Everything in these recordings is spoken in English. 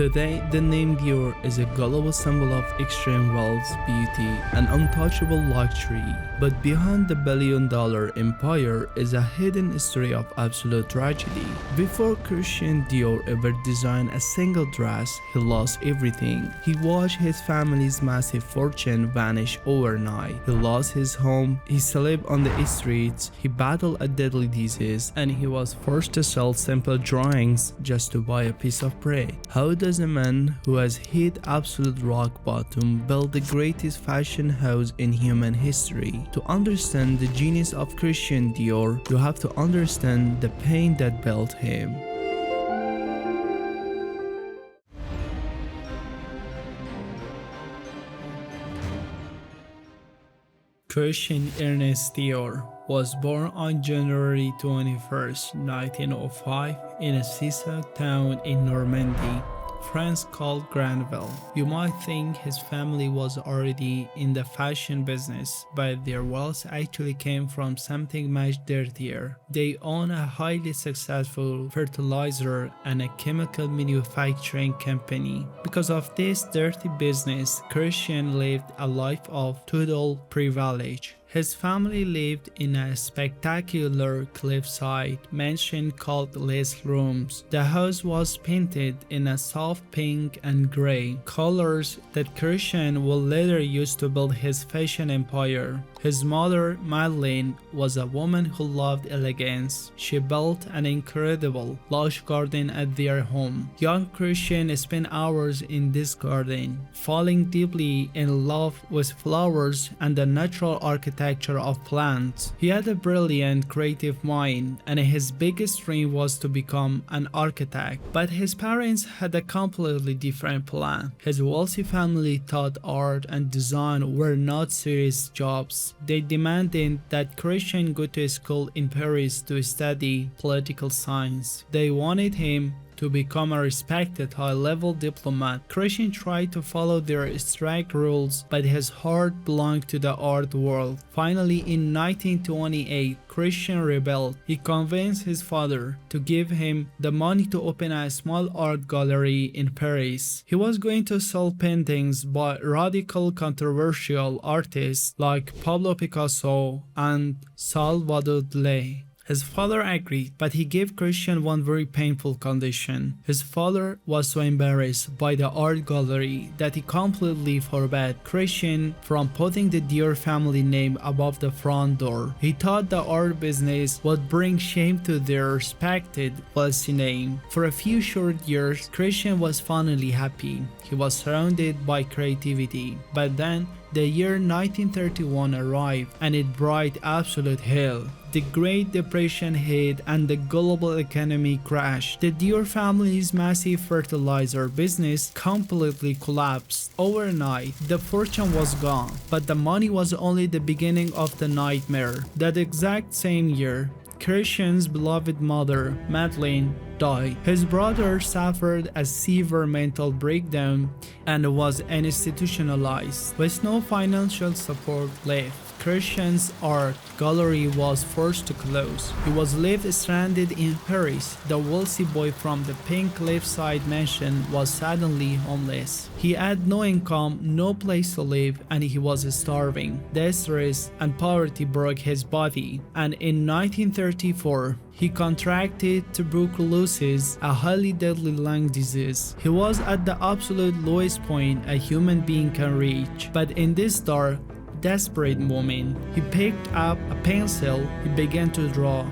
Today, the name Dior is a global symbol of extreme wealth, beauty, and untouchable luxury. But behind the billion-dollar empire is a hidden story of absolute tragedy. Before Christian Dior ever designed a single dress, he lost everything. He watched his family's massive fortune vanish overnight. He lost his home, he slept on the streets, he battled a deadly disease, and he was forced to sell simple drawings just to buy a piece of bread. How does a man who has hit absolute rock bottom build the greatest fashion house in human history? To understand the genius of Christian Dior, you have to understand the pain that built him. Christian Ernest Dior was born on January 21st, 1905 in a seaside town in Normandy, France called Granville. You might think his family was already in the fashion business, but their wealth actually came from something much dirtier. They own a highly successful fertilizer and a chemical manufacturing company. Because of this dirty business, Christian lived a life of total privilege. His family lived in a spectacular cliffside mansion called Les Rooms. The house was painted in a soft pink and gray, colors that Christian would later use to build his fashion empire. His mother, Madeleine, was a woman who loved elegance. She built an incredible, lush garden at their home. Young Christian spent hours in this garden, falling deeply in love with flowers and the natural architecture of plants. He had a brilliant creative mind, and his biggest dream was to become an architect. But his parents had a completely different plan. His wealthy family thought art and design were not serious jobs. They demanded that Christian go to school in Paris to study political science. They wanted him to become a respected high-level diplomat. Christian tried to follow their strict rules, but his heart belonged to the art world. Finally, in 1928, Christian rebelled. He convinced his father to give him the money to open a small art gallery in Paris. He was going to sell paintings by radical, controversial artists like Pablo Picasso and Salvador Dalí. His father agreed, but he gave Christian one very painful condition. His father was so embarrassed by the art gallery that he completely forbade Christian from putting the Dior family name above the front door. He thought the art business would bring shame to their respected, wealthy name. For a few short years, Christian was finally happy. He was surrounded by creativity. But then, the year 1931 arrived and it brought absolute hell. The Great Depression hit and the global economy crashed. The Dior family's massive fertilizer business completely collapsed. Overnight, the fortune was gone, but the money was only the beginning of the nightmare. That exact same year, Christian's beloved mother, Madeleine, died. His brother suffered a severe mental breakdown and was institutionalized. With no financial support left, Christian's art gallery was forced to close. He was left stranded in Paris. The wealthy boy from the pink cliffside mansion was suddenly homeless. He had no income, no place to live, and he was starving. Distress and poverty broke his body, and in 1934, he contracted tuberculosis, a highly deadly lung disease. He was at the absolute lowest point a human being can reach. But in this dark, desperate moment, he picked up a pencil. He began to draw.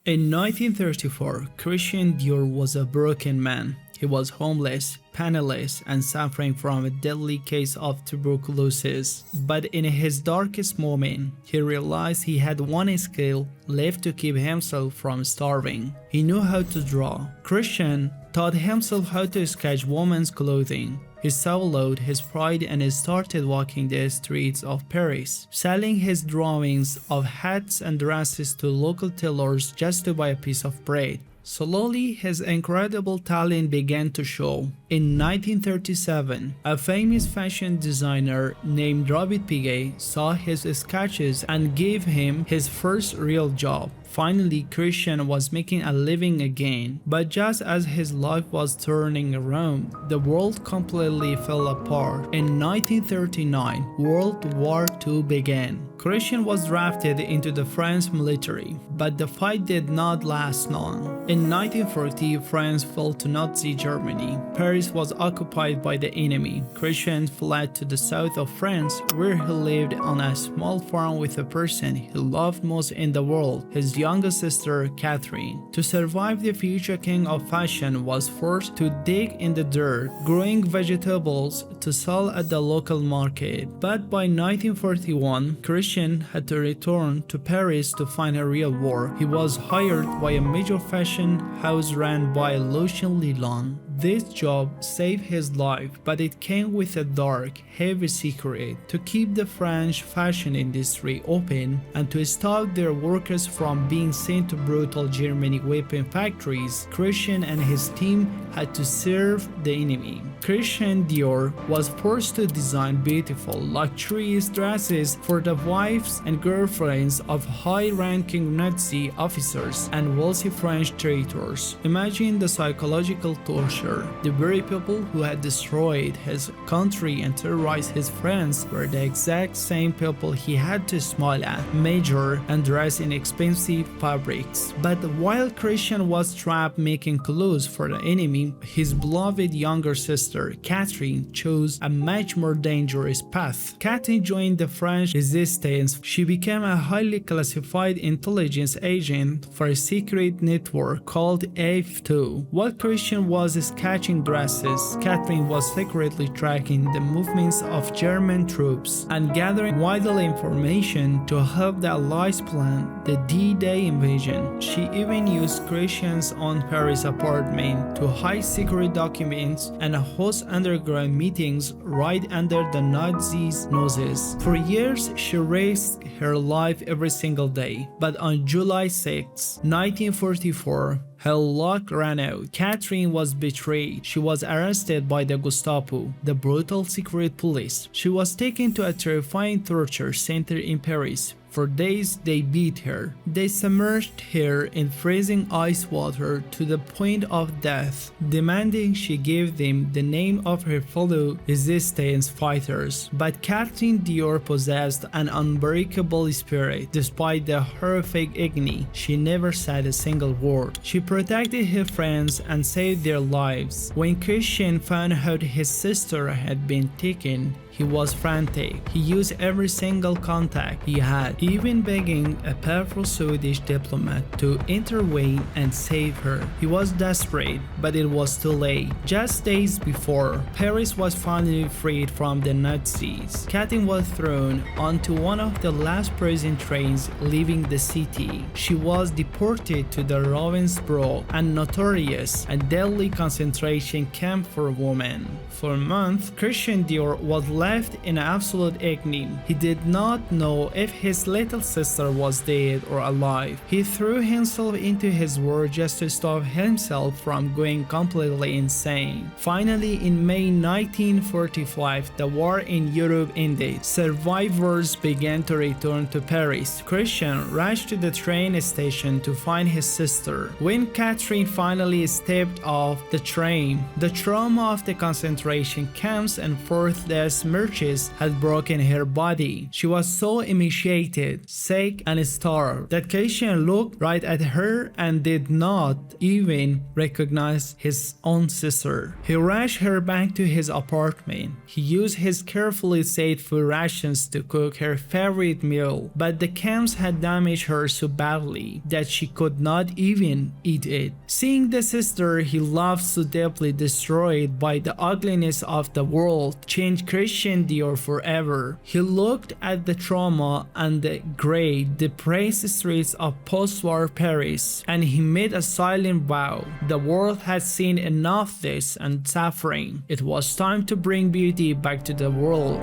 In 1934, Christian Dior was a broken man. He was homeless, penniless, and suffering from a deadly case of tuberculosis. But in his darkest moment, he realized he had one skill left to keep himself from starving. He knew how to draw. Christian taught himself how to sketch women's clothing. He swallowed his pride and started walking the streets of Paris, selling his drawings of hats and dresses to local tailors just to buy a piece of bread. Slowly, his incredible talent began to show. In 1937, a famous fashion designer named Robert Piguet saw his sketches and gave him his first real job. Finally, Christian was making a living again, but just as his life was turning around, the world completely fell apart. In 1939, World War II began. Christian was drafted into the French military, but the fight did not last long. In 1940, France fell to Nazi Germany. Paris was occupied by the enemy. Christian fled to the south of France, where he lived on a small farm with a person he loved most in the world, his youngest sister, Catherine. To survive, the future king of fashion was forced to dig in the dirt, growing vegetables to sell at the local market. But by 1941, Christian had to return to Paris to find a real work. He was hired by a major fashion house ran by Lucien Lelon. This job saved his life, but it came with a dark, heavy secret: to keep the French fashion industry open and to stop their workers from being sent to brutal Germanic weapon factories. Christian and his team had to serve the enemy. Christian Dior was forced to design beautiful, luxurious dresses for the wives and girlfriends of high-ranking Nazi officers and wealthy French traitors. Imagine the psychological torture. The very people who had destroyed his country and terrorized his friends were the exact same people he had to smile at, measure, and dress in expensive fabrics. But while Christian was trapped making clothes for the enemy, his beloved younger sister, Catherine, chose a much more dangerous path. Catherine joined the French resistance. She became a highly classified intelligence agent for a secret network called F2. While Christian was sketching dresses, Catherine was secretly tracking the movements of German troops and gathering vital information to help the Allies plan the D-Day invasion. She even used Christian's own Paris apartment to hide secret documents and host underground meetings right under the Nazis' noses. For years, she risked her life every single day. But on July 6, 1944, her luck ran out. Catherine was betrayed. She was arrested by the Gestapo, the brutal secret police. She was taken to a terrifying torture center in Paris. For days, they beat her. They submerged her in freezing ice water to the point of death, demanding she give them the name of her fellow resistance fighters. But Catherine Dior possessed an unbreakable spirit. Despite the horrific agony, she never said a single word. She protected her friends and saved their lives. When Christian found out his sister had been taken, he was frantic. He used every single contact he had, even begging a powerful Swedish diplomat to intervene and save her. He was desperate, but it was too late. Just days before, Paris was finally freed from the Nazis. Catherine was thrown onto one of the last prison trains leaving the city. She was deported to the Ravensbrück, a notorious and deadly concentration camp for women. For a month, Christian Dior was left in absolute agony. He did not know if his little sister was dead or alive. He threw himself into his work just to stop himself from going completely insane. Finally, in May 1945, the war in Europe ended. Survivors began to return to Paris. Christian rushed to the train station to find his sister. When Catherine finally stepped off the train, the trauma of the concentration camps and forced death marches had broken her body. She was so emaciated, sick, and starved that Christian looked right at her and did not even recognize his own sister. He rushed her back to his apartment. He used his carefully saved food rations to cook her favorite meal, but the camps had damaged her so badly that she could not even eat it. Seeing the sister he loved so deeply destroyed by the ugliness of the world changed Christian Dior forever. He looked at the trauma and the grey, depressed streets of post-war Paris, and he made a silent vow. The world had seen enough of this and suffering. It was time to bring beauty back to the world.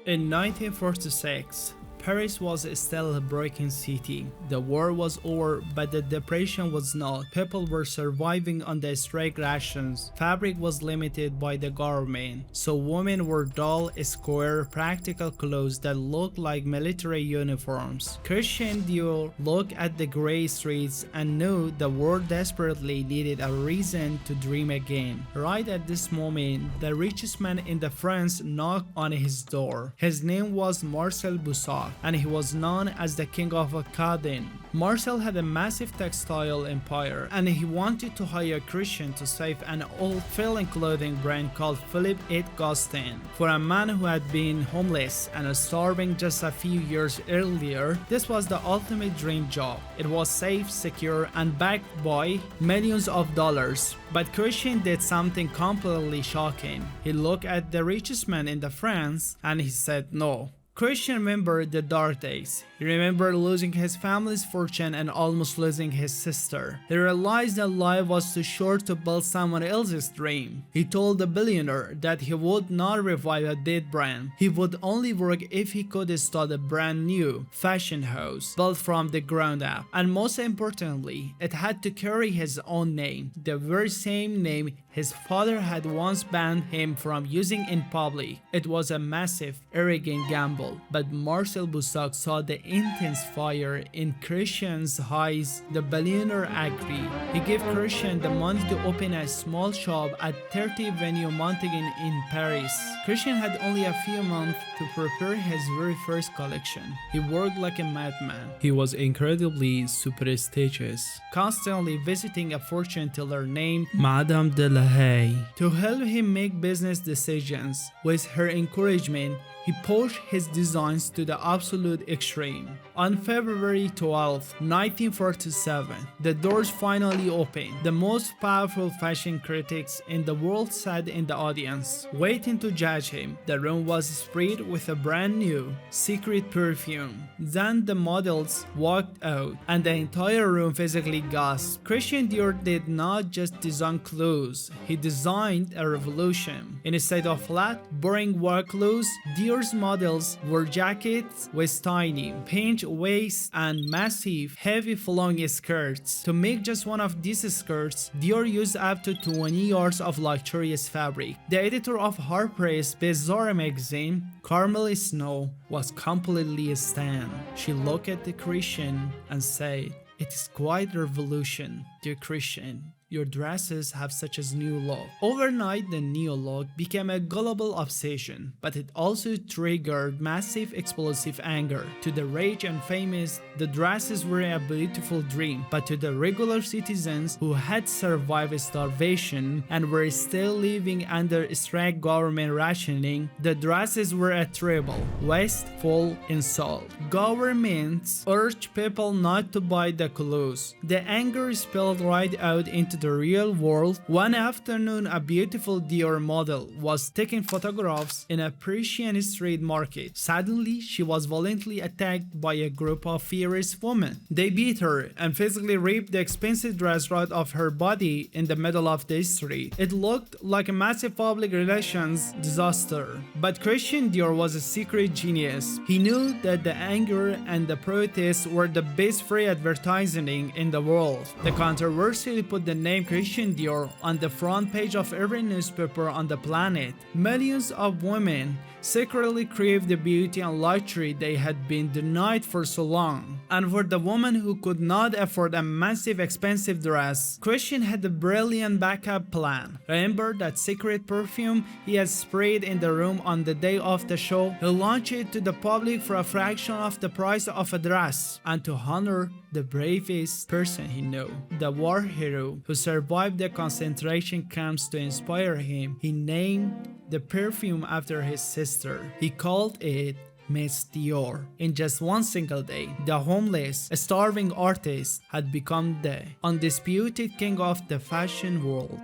In 1946, Paris was still a broken city. The war was over, but the depression was not. People were surviving on the strict rations. Fabric was limited by the government, so women wore dull, square, practical clothes that looked like military uniforms. Christian Dior looked at the gray streets and knew the world desperately needed a reason to dream again. Right at this moment, the richest man in France knocked on his door. His name was Marcel Boussac, and he was known as the king of Acadien. Marcel had a massive textile empire, and he wanted to hire Christian to save an old failing clothing brand called Philippe et Gaston. For a man who had been homeless and starving just a few years earlier, this was the ultimate dream job. It was safe, secure, and backed by millions of dollars. But Christian did something completely shocking. He looked at the richest man in France and he said no. Christian remembered the dark days. He remembered losing his family's fortune and almost losing his sister. He realized that life was too short to build someone else's dream. He told the billionaire that he would not revive a dead brand. He would only work if he could start a brand new fashion house built from the ground up. And most importantly, it had to carry his own name, the very same name his father had once banned him from using in public. It was a massive, arrogant gamble, but Marcel Boussac saw the intense fire in Christian's eyes. The billionaire agreed. He gave Christian the money to open a small shop at 30 Avenue Montaigne in Paris. Christian had only a few months to prepare his very first collection. He worked like a madman. He was incredibly superstitious, constantly visiting a fortune teller named Madame de la Haye to help him make business decisions. With her encouragement, he pushed his designs to the absolute extreme. On February 12, 1947, the doors finally opened. The most powerful fashion critics in the world sat in the audience, waiting to judge him. The room was sprayed with a brand new, secret perfume. Then the models walked out, and the entire room physically gasped. Christian Dior did not just design clothes, he designed a revolution. Instead of flat, boring work clothes, Dior's models wore jackets with tiny, pinched waists and massive, heavy flowing skirts. To make just one of these skirts, Dior used up to 20 yards of luxurious fabric. The editor of Harper's Bazaar magazine, Carmel Snow, was completely stunned. She looked at the Christian and said, "It is quite a revolution, dear Christian. Your dresses have such a new look." Overnight, the new look became a global obsession, but it also triggered massive explosive anger. To the rich and famous, the dresses were a beautiful dream, but to the regular citizens who had survived starvation and were still living under strict government rationing, the dresses were a terrible, wasteful insult. Governments urged people not to buy the clothes. The anger spilled right out into the real world. One afternoon, a beautiful Dior model was taking photographs in a Parisian street market. Suddenly, she was violently attacked by a group of furious women. They beat her and physically ripped the expensive dress right off her body in the middle of the street. It looked like a massive public relations disaster. But Christian Dior was a secret genius. He knew that the anger and the protests were the best free advertising in the world. The controversy put the name Christian Dior on the front page of every newspaper on the planet. Millions of women secretly craved the beauty and luxury they had been denied for so long. And for the woman who could not afford a massive expensive dress, Christian had a brilliant backup plan. Remember that secret perfume he had sprayed in the room on the day of the show? He launched it to the public for a fraction of the price of a dress. And to honor the bravest person he knew, the war hero who survived the concentration camps to inspire him, he named the perfume after his sister. He called it Miss Dior. In just one single day, the homeless, starving artist had become the undisputed king of the fashion world.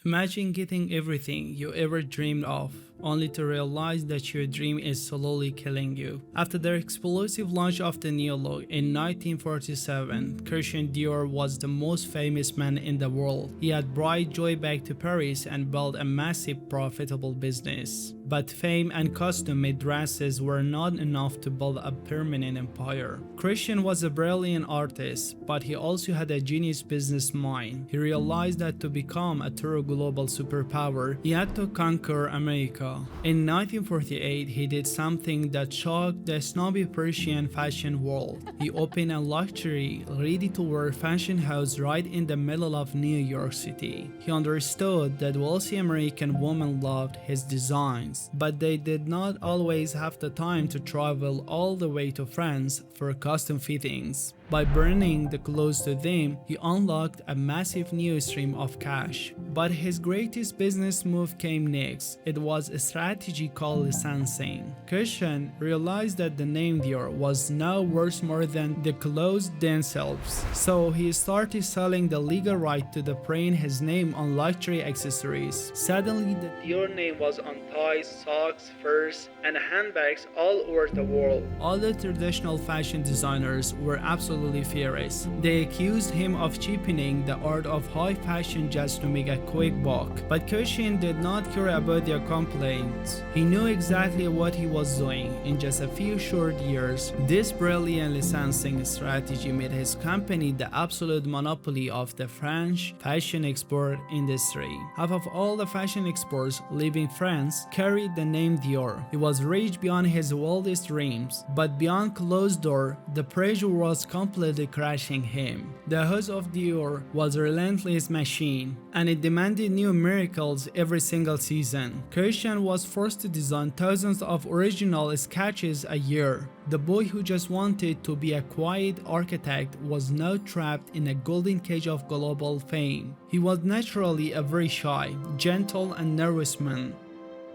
Imagine getting everything you ever dreamed of only to realize that your dream is slowly killing you. After the explosive launch of the new look in 1947, Christian Dior was the most famous man in the world. He had brought joy back to Paris and built a massive profitable business. But fame and custom-made dresses were not enough to build a permanent empire. Christian was a brilliant artist, but he also had a genius business mind. He realized that to become a true global superpower, he had to conquer America. In 1948, he did something that shocked the snobby Persian fashion world. He opened a luxury, ready-to-wear fashion house right in the middle of New York City. He understood that wealthy American women loved his designs, but they did not always have the time to travel all the way to France for custom fittings. By burning the clothes to them, he unlocked a massive new stream of cash. But his greatest business move came next. It was a strategy called licensing. Christian realized that the name Dior was now worth more than the clothes themselves. So he started selling the legal right to print his name on luxury accessories. Suddenly, the Dior name was on ties, socks, furs, and handbags all over the world. All the traditional fashion designers were absolutely furious. They accused him of cheapening the art of high fashion just to make a quick buck. But Christian did not care about their complaints. He knew exactly what he was doing. In just a few short years, this brilliant licensing strategy made his company the absolute monopoly of the French fashion export industry. Half of all the fashion exports leaving France carried the name Dior. He was rich beyond his wildest dreams, but beyond closed door, the pressure was completely crushing him. The house of Dior was a relentless machine, and it demanded new miracles every single season. Christian was forced to design thousands of original sketches a year. The boy who just wanted to be a quiet architect was now trapped in a golden cage of global fame. He was naturally a very shy, gentle, and nervous man.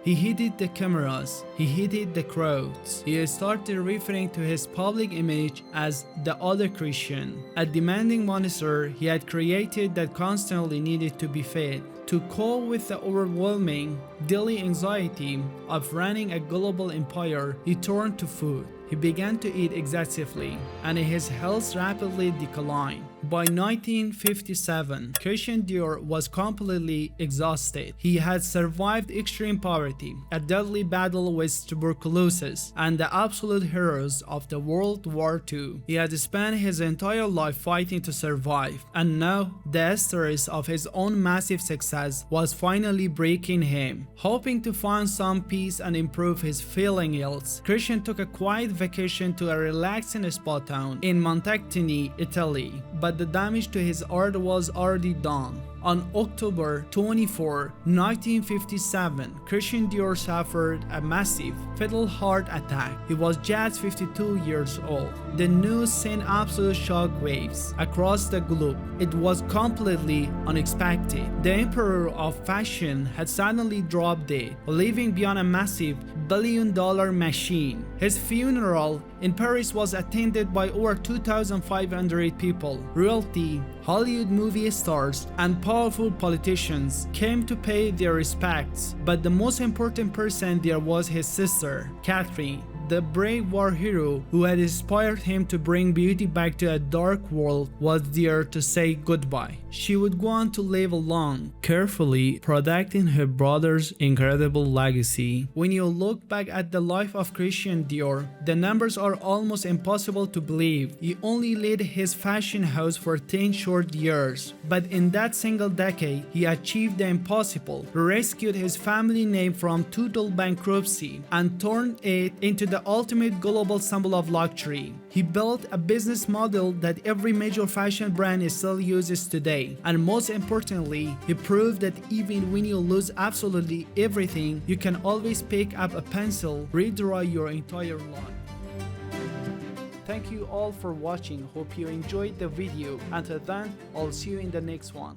He hated the cameras, he hated the crowds. He started referring to his public image as the other Christian, a demanding monster he had created that constantly needed to be fed. To cope with the overwhelming daily anxiety of running a global empire, he turned to food. He began to eat excessively, and his health rapidly declined. By 1957, Christian Dior was completely exhausted. He had survived extreme poverty, a deadly battle with tuberculosis, and the absolute horrors of the World War II. He had spent his entire life fighting to survive, and now the stress of his own massive success was finally breaking him. Hoping to find some peace and improve his failing health, Christian took a quiet vacation to a relaxing spa town in Montecchini, Italy. But the damage to his art was already done. On October 24, 1957, Christian Dior suffered a massive, fatal heart attack. He was just 52 years old. The news sent absolute shockwaves across the globe. It was completely unexpected. The emperor of fashion had suddenly dropped dead, leaving beyond a massive billion-dollar machine. His funeral in Paris was attended by over 2,500 people. Royalty, Hollywood movie stars, and powerful politicians came to pay their respects, but the most important person there was his sister, Catherine, the brave war hero who had inspired him to bring beauty back to a dark world, was there to say goodbye. She would go on to live alone, carefully protecting her brother's incredible legacy. When you look back at the life of Christian Dior, the numbers are almost impossible to believe. He only led his fashion house for 10 short years, but in that single decade, he achieved the impossible. He rescued his family name from total bankruptcy and turned it into the ultimate global symbol of luxury. He built a business model that every major fashion brand still uses today. And most importantly, he proved that even when you lose absolutely everything, you can always pick up a pencil, redraw your entire life. Thank you all for watching. Hope you enjoyed the video. Until then, I'll see you in the next one.